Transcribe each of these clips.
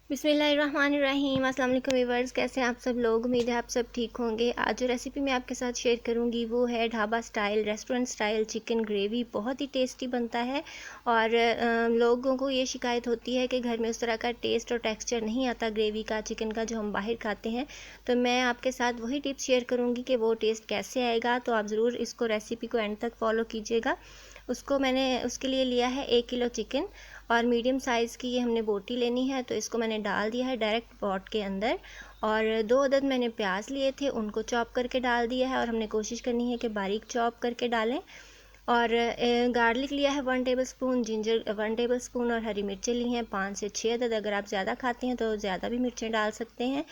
बिस्मिल्लाहिर्रहमानिर्रहीम। अस्सलाम वालेकुम व्यूअर्स, कैसे हैं आप सब लोग। उम्मीद है आप सब ठीक होंगे। आज जो रेसिपी मैं आपके साथ शेयर करूंगी वो है dhaba style, restaurant style chicken gravy. बहुत ही टेस्टी बनता है और लोगों को ये शिकायत होती है कि घर में उस तरह का टेस्ट और टेक्सचर नहीं आता ग्रेवी का, चिकन का, जो हम बाहर खाते हैं। तो मैं आपके साथ वही टिप्स शेयर करूँगी कि वो टेस्ट कैसे आएगा। तो आप ज़रूर इसको रेसिपी को एंड तक फॉलो कीजिएगा। उसके लिए लिया है 1 किलो चिकन और मीडियम साइज़ की ये हमने बोटी लेनी है। तो इसको मैंने डाल दिया है डायरेक्ट पॉट के अंदर और 2 अदद मैंने प्याज लिए थे, उनको चॉप करके डाल दिया है और हमने कोशिश करनी है कि बारीक चॉप करके डालें। और गार्लिक लिया है 1 table spoon, ginger 1 table spoon और हरी मिर्चें ली हैं 5 से 6 अदद। अगर आप ज़्यादा खाते हैं तो ज़्यादा भी मिर्चें डाल सकते हैं।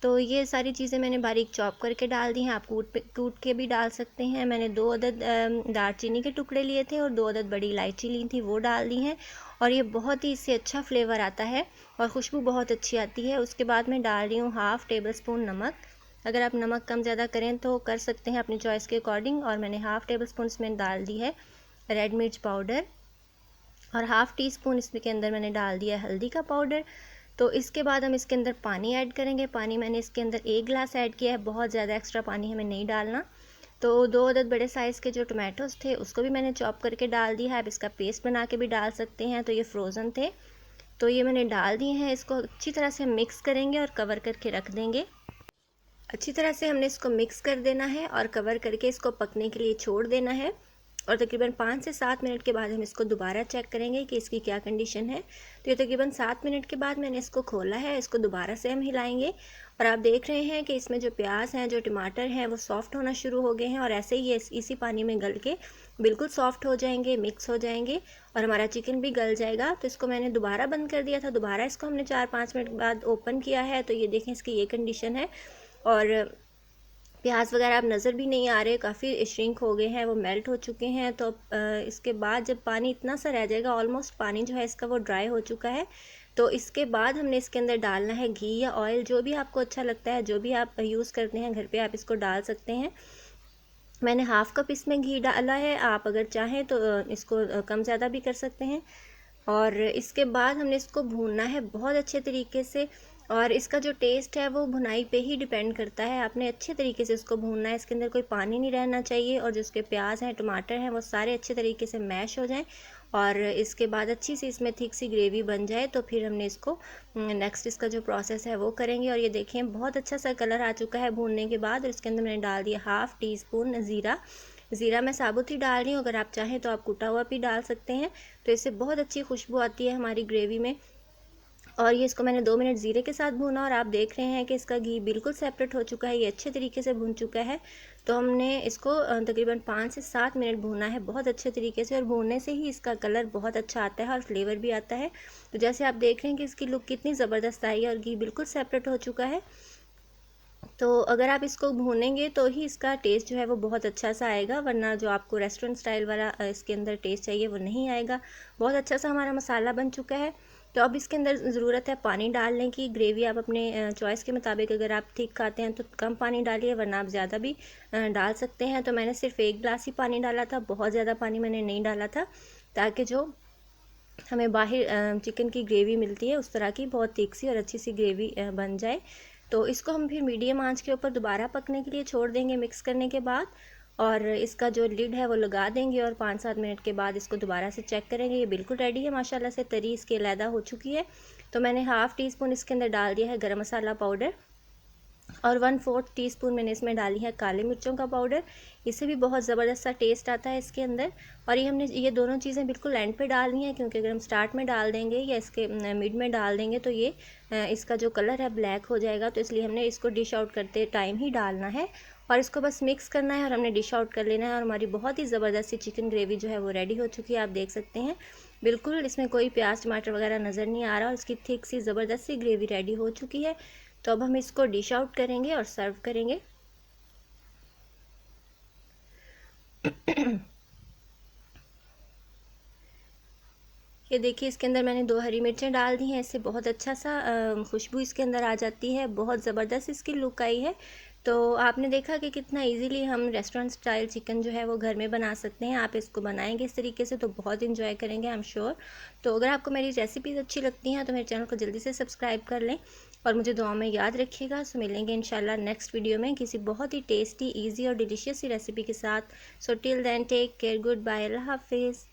तो ये सारी चीज़ें मैंने बारीक चॉप करके डाल दी हैं। आप कूट के भी डाल सकते हैं। मैंने 2 अदद दालचीनी के टुकड़े लिए थे और 2 अदद बड़ी इलायची ली थी, वो डाल दी हैं। और ये बहुत ही इससे अच्छा फ्लेवर आता है और खुशबू बहुत अच्छी आती है। उसके बाद मैं डाल रही हूँ 1/2 टेबल स्पून नमक। अगर आप नमक कम ज़्यादा करें तो कर सकते हैं अपनी चॉइस के अकॉर्डिंग। और मैंने 1/2 टेबल स्पून इसमें डाल दी है रेड मिर्च पाउडर और 1/2 टी स्पून इसके अंदर मैंने डाल दिया है हल्दी का पाउडर। तो इसके बाद हम इसके अंदर पानी ऐड करेंगे। पानी मैंने इसके अंदर 1 गिलास ऐड किया है, बहुत ज़्यादा एक्स्ट्रा पानी हमें नहीं डालना। तो 2 अदद बड़े साइज़ के जो टोमेटोज़ थे उसको भी मैंने चॉप करके डाल दिया है। आप इसका पेस्ट बना के भी डाल सकते हैं। तो ये फ्रोज़न थे, तो ये मैंने डाल दिए हैं। इसको अच्छी तरह से मिक्स करेंगे और कवर करके रख देंगे। अच्छी तरह से हमने इसको मिक्स कर देना है और कवर करके इसको पकने के लिए छोड़ देना है। और तकरीबन 5 से 7 मिनट के बाद हम इसको दोबारा चेक करेंगे कि इसकी क्या कंडीशन है। तो ये तकरीबन 7 मिनट के बाद मैंने इसको खोला है। इसको दोबारा से हम हिलाएंगे और आप देख रहे हैं कि इसमें जो प्याज हैं, जो टमाटर हैं, वो सॉफ्ट होना शुरू हो गए हैं और ऐसे ही ये इसी पानी में गल के बिल्कुल सॉफ्ट हो जाएंगे, मिक्स हो जाएंगे और हमारा चिकन भी गल जाएगा। तो इसको मैंने दोबारा बंद कर दिया था। दोबारा इसको हमने 4-5 मिनट बाद ओपन किया है। तो ये देखें, इसकी ये कंडीशन है और प्याज वगैरह अब नज़र भी नहीं आ रहे, काफ़ी श्रिंक हो गए हैं, वो मेल्ट हो चुके हैं। तो इसके बाद जब पानी इतना सा रह जाएगा, ऑलमोस्ट पानी जो है इसका वो ड्राई हो चुका है। तो इसके बाद हमने इसके अंदर डालना है घी या ऑयल, जो भी आपको अच्छा लगता है, जो भी आप यूज़ करते हैं घर पे, आप इसको डाल सकते हैं। मैंने 1/2 कप इसमें घी डाला है। आप अगर चाहें तो इसको कम ज़्यादा भी कर सकते हैं। और इसके बाद हमने इसको भूनना है बहुत अच्छे तरीके से और इसका जो टेस्ट है वो भुनाई पे ही डिपेंड करता है। आपने अच्छे तरीके से इसको भूनना है, इसके अंदर कोई पानी नहीं रहना चाहिए और जो इसके प्याज हैं, टमाटर हैं, वो सारे अच्छे तरीके से मैश हो जाएं। और इसके बाद अच्छी सी इसमें थिक सी ग्रेवी बन जाए तो फिर हमने इसको नेक्स्ट इसका जो प्रोसेस है वो करेंगे। और ये देखें, बहुत अच्छा सा कलर आ चुका है भूनने के बाद। और इसके अंदर मैंने डाल दिया 1/2 टी स्पून ज़ीरा। ज़ीरा मैं साबुत ही डाल रही हूँ, अगर आप चाहें तो आप कुटा हुआ भी डाल सकते हैं। तो इससे बहुत अच्छी खुशबू आती है हमारी ग्रेवी में। और ये इसको मैंने 2 मिनट ज़ीरे के साथ भूना और आप देख रहे हैं कि इसका घी बिल्कुल सेपरेट हो चुका है, ये अच्छे तरीके से भून चुका है। तो हमने इसको तकरीबन 5 से 7 मिनट भूना है बहुत अच्छे तरीके से और भूनने से ही इसका कलर बहुत अच्छा आता है और फ्लेवर भी आता है। तो जैसे आप देख रहे हैं कि इसकी लुक कितनी ज़बरदस्त आई है और घी बिल्कुल सेपरेट हो चुका है। तो अगर आप इसको भूनेंगे तो ही इसका टेस्ट जो है वो बहुत अच्छा सा आएगा, वरना जो आपको रेस्टोरेंट स्टाइल वाला इसके अंदर टेस्ट चाहिए वो नहीं आएगा। बहुत अच्छा सा हमारा मसाला बन चुका है। तो अब इसके अंदर ज़रूरत है पानी डालने की। ग्रेवी आप अपने चॉइस के मुताबिक, अगर आप थिक खाते हैं तो कम पानी डालिए, वरना आप ज़्यादा भी डाल सकते हैं। तो मैंने सिर्फ 1 गिलास ही पानी डाला था, बहुत ज़्यादा पानी मैंने नहीं डाला था, ताकि जो हमें बाहर चिकन की ग्रेवी मिलती है उस तरह की बहुत थिक सी और अच्छी सी ग्रेवी बन जाए। तो इसको हम फिर मीडियम आंच के ऊपर दोबारा पकने के लिए छोड़ देंगे मिक्स करने के बाद। और इसका जो लिड है वो लगा देंगे और 5-7 मिनट के बाद इसको दोबारा से चेक करेंगे। ये बिल्कुल रेडी है माशाल्लाह से, तरी इसकी अलहदा हो चुकी है। तो मैंने 1/2 टी स्पून इसके अंदर डाल दिया है गरम मसाला पाउडर और 1/4 टीस्पून मैंने इसमें डाली है काली मिर्चों का पाउडर। इससे भी बहुत ज़बरदस्त सा टेस्ट आता है इसके अंदर। और ये हमने ये दोनों चीज़ें बिल्कुल एंड पे डालनी है, क्योंकि अगर हम स्टार्ट में डाल देंगे या इसके मिड में डाल देंगे तो ये इसका जो कलर है ब्लैक हो जाएगा। तो इसलिए हमने इसको डिश आउट करते टाइम ही डालना है और इसको बस मिक्स करना है और हमने डिश आउट कर लेना है। और हमारी बहुत ही ज़बरदस्त सी चिकन ग्रेवी जो है वो रेडी हो चुकी है। आप देख सकते हैं बिल्कुल इसमें कोई प्याज टमाटर वगैरह नज़र नहीं आ रहा और इसकी थिक सी ज़बरदस्त सी ग्रेवी रेडी हो चुकी है। तो अब हम इसको डिश आउट करेंगे और सर्व करेंगे। ये देखिए, इसके अंदर मैंने 2 हरी मिर्चें डाल दी हैं, इससे बहुत अच्छा सा खुशबू इसके अंदर आ जाती है, बहुत ज़बरदस्त इसकी लुक आई है। तो आपने देखा कि कितना इजीली हम रेस्टोरेंट स्टाइल चिकन जो है वो घर में बना सकते हैं। आप इसको बनाएंगे इस तरीके से तो बहुत इंजॉय करेंगे, आई एम श्योर। तो अगर आपको मेरी रेसिपीज़ अच्छी लगती हैं तो मेरे चैनल को जल्दी से सब्सक्राइब कर लें और मुझे दुआ में याद रखिएगा। सो मिलेंगे इंशाल्लाह नेक्स्ट वीडियो में किसी बहुत ही टेस्टी, ईजी और डिलीशियस सी रेसिपी के साथ। So till then take care, good bye, अल्लाह हाफिज़।